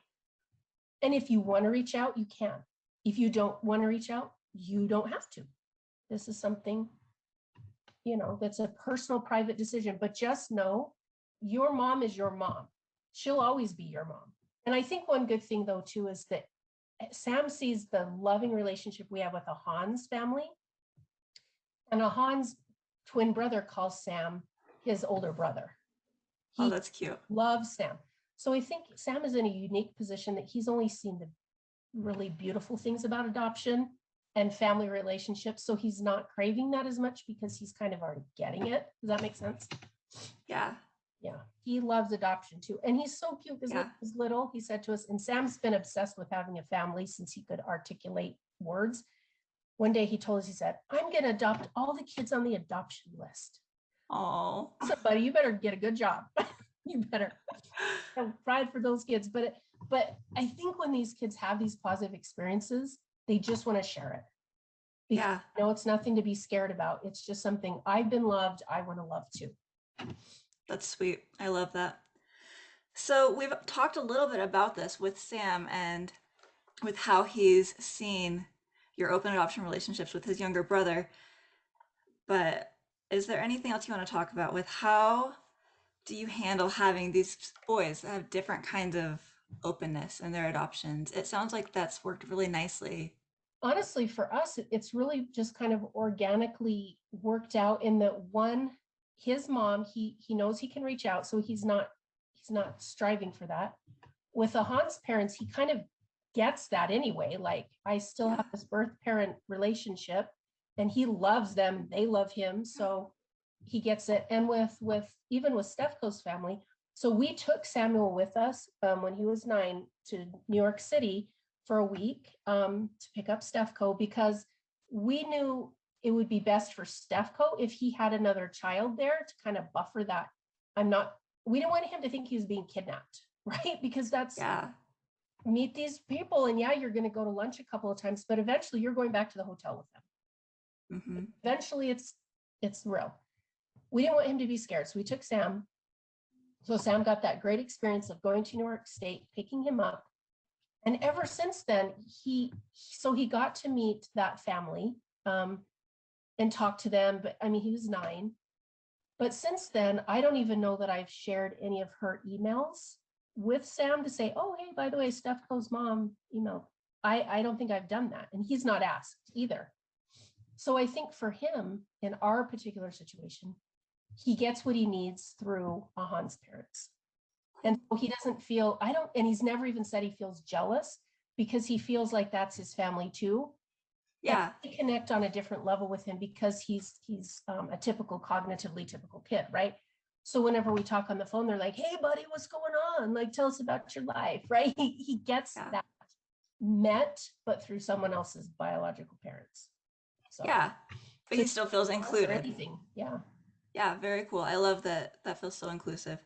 And if you want to reach out, you can. If you don't want to reach out, you don't have to. This is something, that's a personal, private decision. But just know your mom is your mom. She'll always be your mom. And I think one good thing, though, too, is that Sam sees the loving relationship we have with a Hans family. And a Hans twin brother calls Sam his older brother. Oh, that's cute. Loves Sam. So I think Sam is in a unique position that he's only seen the really beautiful things about adoption and family relationships. So he's not craving that as much, because he's kind of already getting it. Does that make sense? Yeah. Yeah. He loves adoption too. And he's so cute, because when he was little, he said to us, and Sam's been obsessed with having a family since he could articulate words. one day he told us, he said, I'm going to adopt all the kids on the adoption list. Oh, Somebody, you better get a good job. You better have pride for those kids. But I think when these kids have these positive experiences, they just want to share it. Because, yeah. you know, it's nothing to be scared about. It's just something I've been loved. I want to love too. That's sweet. I love that. So we've talked a little bit about this with Sam and with how he's seen your open adoption relationships with his younger brother. But is there anything else you want to talk about with how do you handle having these boys that have different kinds of openness in their adoptions? It sounds like that's worked really nicely. Honestly, for us, it's really just kind of organically worked out in that one, his mom, he knows he can reach out, so he's not striving for that. With the Hans parents, he kind of gets that anyway. Like, I still Yeah. have this birth parent relationship, and he loves them, they love him, so he gets it. And with even with Stefko's family, so we took Samuel with us when he was 9 to New York City for a week to pick up Stefko, because we knew it would be best for Stefko if he had another child there to kind of buffer that. We didn't want him to think he was being kidnapped, right? Because that's, Yeah. meet these people, and yeah, you're going to go to lunch a couple of times, but eventually you're going back to the hotel with them. Mm-hmm. Eventually it's real. We didn't want him to be scared, so we took Sam. So Sam got that great experience of going to New York State, picking him up. And ever since then, he got to meet that family and talk to them. But I mean, he was 9. But since then, I don't even know that I've shared any of her emails with Sam to say, oh, hey, by the way, Stefko's mom emailed. I don't think I've done that. And he's not asked either. So I think for him, in our particular situation, he gets what he needs through Ahan's parents. And so he doesn't feel, and he's never even said he feels jealous, because he feels like that's his family too. Yeah. And we connect on a different level with him because he's a cognitively typical kid, right? So whenever we talk on the phone, they're like, hey buddy, what's going on? Like, tell us about your life, right? He gets that met, but through someone else's biological parents. So Yeah. But he still feels included. Anything. Yeah. Yeah, very cool. I love that. That feels so inclusive.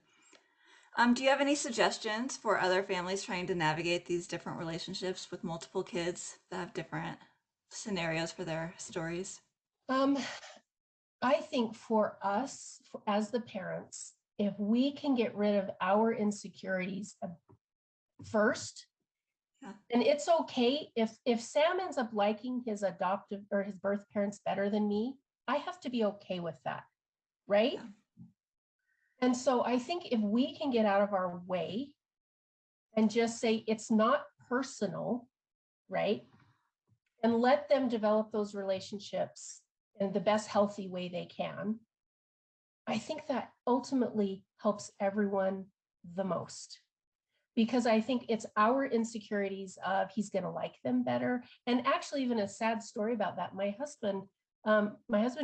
Do you have any suggestions for other families trying to navigate these different relationships with multiple kids that have different scenarios for their stories? I think for us, as the parents, if we can get rid of our insecurities first, and it's okay if Sam ends up liking his adoptive or his birth parents better than me, I have to be okay with that, right? Yeah. And so I think if we can get out of our way and just say it's not personal, right? And let them develop those relationships in the best healthy way they can, I think that ultimately helps everyone the most. Because I think it's our insecurities of he's going to like them better. And actually, even a sad story about that, my husband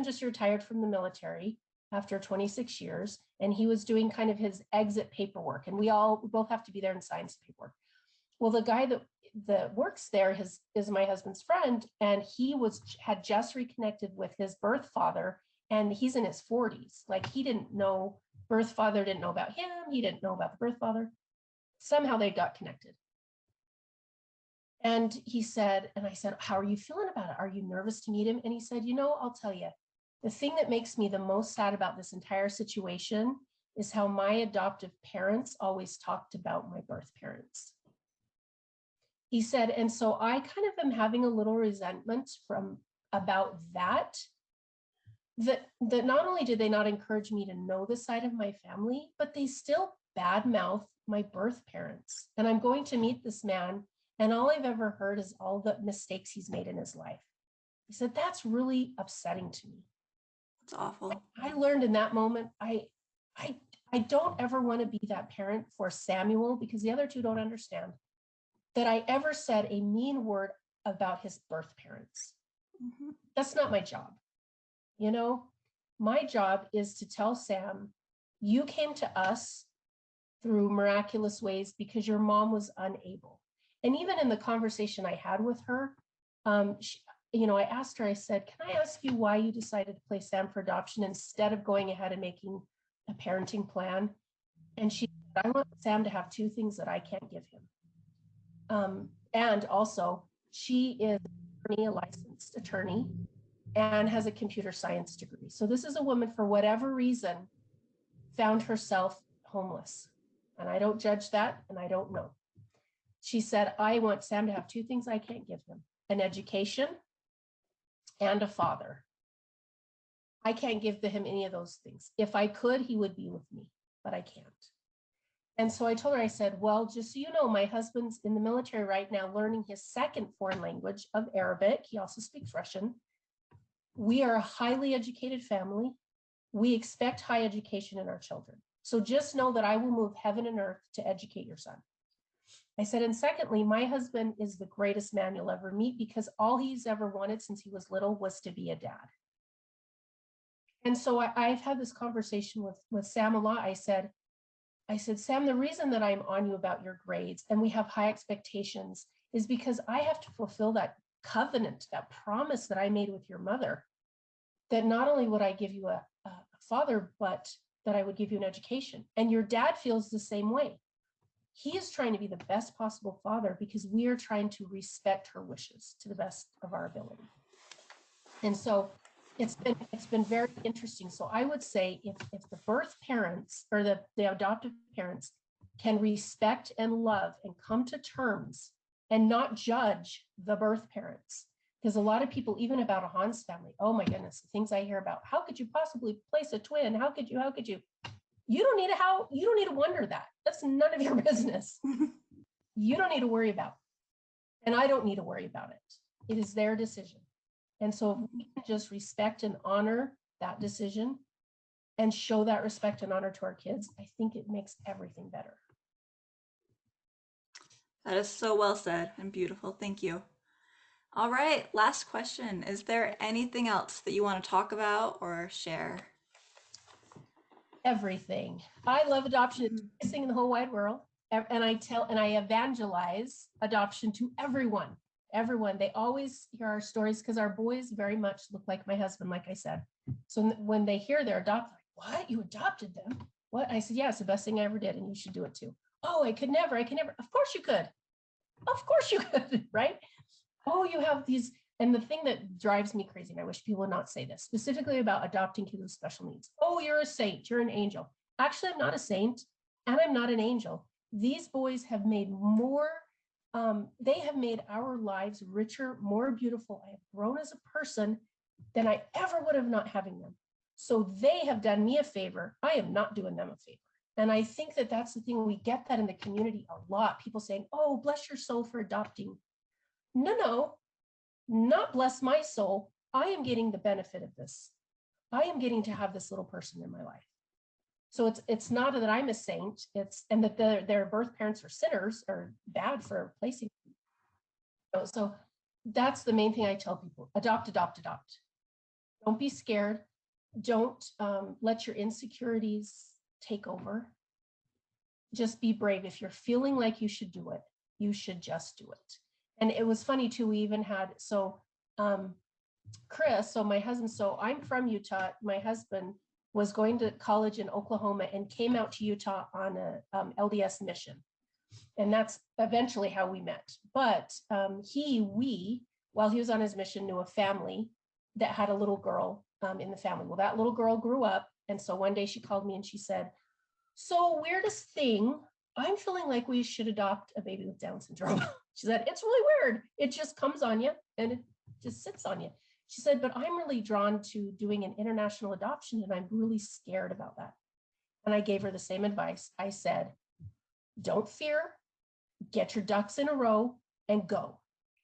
just retired from the military after 26 years, and he was doing kind of his exit paperwork, and we both have to be there and sign some paperwork. Well, the guy that works there is my husband's friend, and he had just reconnected with his birth father, and he's in his 40s. Like, he didn't know, birth father didn't know about him, he didn't know about the birth father. Somehow they got connected. And he said, and I said, how are you feeling about it? Are you nervous to meet him? And he said, I'll tell you, the thing that makes me the most sad about this entire situation is how my adoptive parents always talked about my birth parents. He said, and so I kind of am having a little resentment about that not only did they not encourage me to know the side of my family, but they still badmouth my birth parents. And I'm going to meet this man, and all I've ever heard is all the mistakes he's made in his life. He said, that's really upsetting to me. It's awful. I learned in that moment, I don't ever want to be that parent for Samuel, because the other two don't understand, that I ever said a mean word about his birth parents. Mm-hmm. That's not my job. My job is to tell Sam, you came to us through miraculous ways because your mom was unable. And even in the conversation I had with her, I asked her, I said, can I ask you why you decided to place Sam for adoption instead of going ahead and making a parenting plan? And she said, I want Sam to have two things that I can't give him. And also, she is a licensed attorney and has a computer science degree. So this is a woman, for whatever reason, found herself homeless. And I don't judge that, and I don't know. She said, I want Sam to have two things I can't give him: an education and a father. I can't give him any of those things. If I could, he would be with me, but I can't. And so I told her, I said, well, just so you know, my husband's in the military right now, learning his second foreign language of Arabic. He also speaks Russian. We are a highly educated family. We expect high education in our children. So just know that I will move heaven and earth to educate your son. I said, and secondly, my husband is the greatest man you'll ever meet, because all he's ever wanted since he was little was to be a dad. And so I've had this conversation with Sam a lot. I said, Sam, the reason that I'm on you about your grades and we have high expectations is because I have to fulfill that covenant, that promise that I made with your mother, that not only would I give you a father, but that I would give you an education. And your dad feels the same way. He is trying to be the best possible father because we are trying to respect her wishes to the best of our ability. And so it's been very interesting. So I would say if the birth parents or the adoptive parents can respect and love and come to terms and not judge the birth parents, because a lot of people, even about a Hans family, oh my goodness, the things I hear about, how could you possibly place a twin? How could you? You don't need to wonder that. That's none of your business. You don't need to worry about it. And I don't need to worry about it. It is their decision. And so if we can just respect and honor that decision and show that respect and honor to our kids, I think it makes everything better. That is so well said and beautiful. Thank you. All right, last question. Is there anything else that you want to talk about or share? Everything. I love adoption. It's the best thing in the whole wide world. And I evangelize adoption to everyone. They always hear our stories because our boys very much look like my husband, like I said. So when they hear they're adopted, like, what? You adopted them? What? I said, yeah, it's the best thing I ever did, and you should do it too. Oh, I could never. Of course you could. Of course you could, right? Oh, you have these. And the thing that drives me crazy, and I wish people would not say this, specifically about adopting kids with special needs. Oh, you're a saint, you're an angel. Actually, I'm not a saint, and I'm not an angel. These boys have made they have made our lives richer, more beautiful. I have grown as a person than I ever would have not having them. So they have done me a favor. I am not doing them a favor. And I think that that's the thing. We get that in the community a lot. People saying, oh, bless your soul for adopting. No, not bless my soul. I am getting the benefit of this. I am getting to have this little person in my life. So it's not that I'm a saint, and that their birth parents are sinners or bad for placing. So that's the main thing I tell people: adopt. Don't be scared. Don't let your insecurities take over. Just be brave. If you're feeling like you should do it, you should just do it. And it was funny too. We even had Chris, so my husband. So I'm from Utah. My husband was going to college in Oklahoma and came out to Utah on a LDS mission. And that's eventually how we met. But while he was on his mission, knew a family that had a little girl in the family. Well, that little girl grew up. And so one day she called me and she said, so weirdest thing, I'm feeling like we should adopt a baby with Down syndrome. She said, it's really weird. It just comes on you and it just sits on you. She said, but I'm really drawn to doing an international adoption and I'm really scared about that. And I gave her the same advice. I said, don't fear, get your ducks in a row and go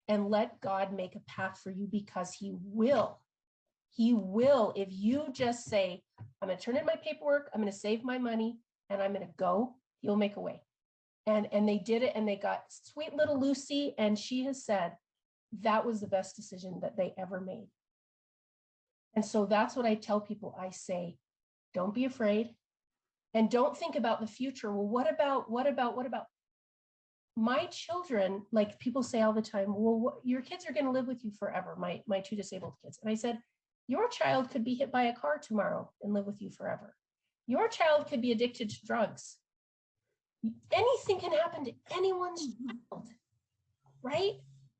and let God make a path for you, because he will. He will. If you just say, I'm going to turn in my paperwork, I'm going to save my money, and I'm going to go, he'll make a way. And they did it, and they got sweet little Lucy, and she has said that was the best decision that they ever made. And so that's what I tell people. I say, don't be afraid, and don't think about the future. Well, what about? my children, like people say all the time, well, your kids are going to live with you forever, my two disabled kids. And I said, your child could be hit by a car tomorrow and live with you forever. Your child could be addicted to drugs. Anything can happen to anyone's child, right?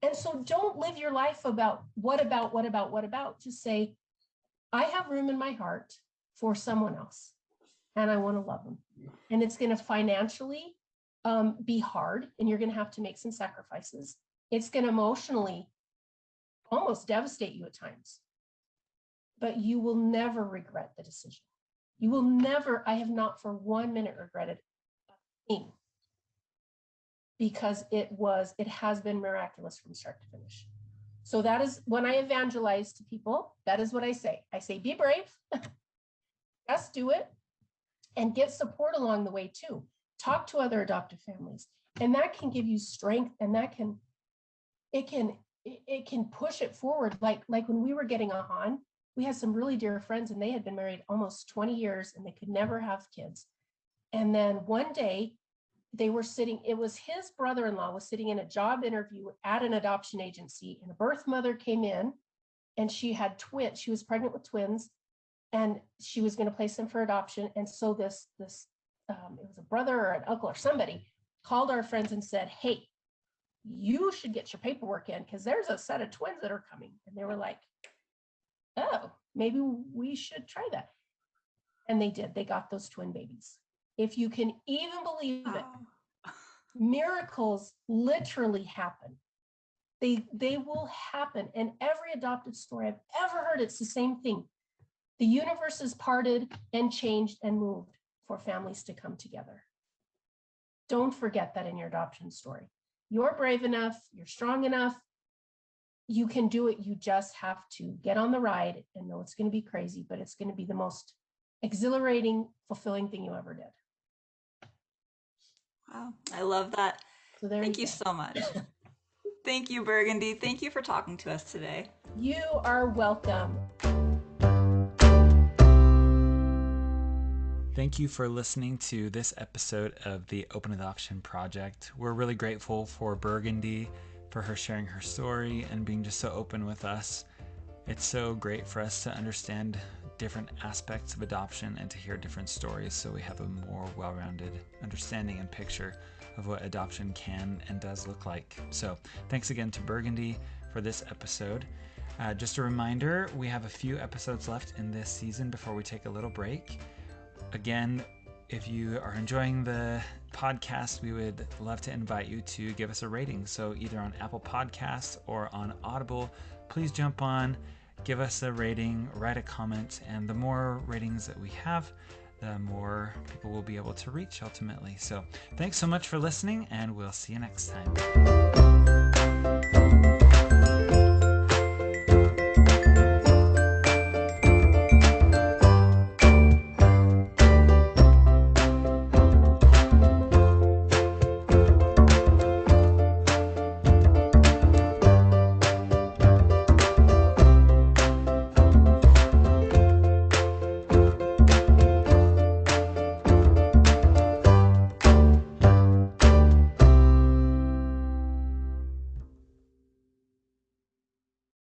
And so don't live your life about what about. Just say, I have room in my heart for someone else, and I want to love them. And it's going to financially be hard, and you're going to have to make some sacrifices. It's going to emotionally almost devastate you at times, but you will never regret the decision. You will never, I have not for 1 minute regretted a thing, because it has been miraculous from start to finish. So that is when I evangelize to people, that is what I say. I say, be brave, just do it, and get support along the way too. Talk to other adoptive families, and that can give you strength, and that can, it can push it forward. Like when we were getting on, we had some really dear friends, and they had been married almost 20 years and they could never have kids. And then one day they were sitting, it was his brother-in-law was sitting in a job interview at an adoption agency, and a birth mother came in, and she had twins. She was pregnant with twins, and she was going to place them for adoption. And so this it was a brother or an uncle or somebody called our friends and said, hey, you should get your paperwork in, because there's a set of twins that are coming. And they were like, oh, maybe we should try that. And they did. They got those twin babies. If you can even believe it, miracles literally happen. They will happen. And every adopted story I've ever heard, it's the same thing. The universe is parted and changed and moved for families to come together. Don't forget that in your adoption story. You're brave enough, you're strong enough, you can do it. You just have to get on the ride and know it's going to be crazy, but it's going to be the most exhilarating, fulfilling thing you ever did. Wow, I love that. So Thank you so much. Thank you, Burgandy. Thank you for talking to us today. You are welcome. Thank you for listening to this episode of the Open Adoption Project. We're really grateful for Burgandy, for her sharing her story and being just so open with us. It's so great for us to understand different aspects of adoption and to hear different stories, so we have a more well-rounded understanding and picture of what adoption can and does look like. So thanks again to Burgandy for this episode. Just a reminder, we have a few episodes left in this season before we take a little break. Again, if you are enjoying the podcast, we would love to invite you to give us a rating. So either on Apple Podcasts or on Audible, please jump on, give us a rating, write a comment, and the more ratings that we have, the more people will be able to reach ultimately. So thanks so much for listening, and we'll see you next time.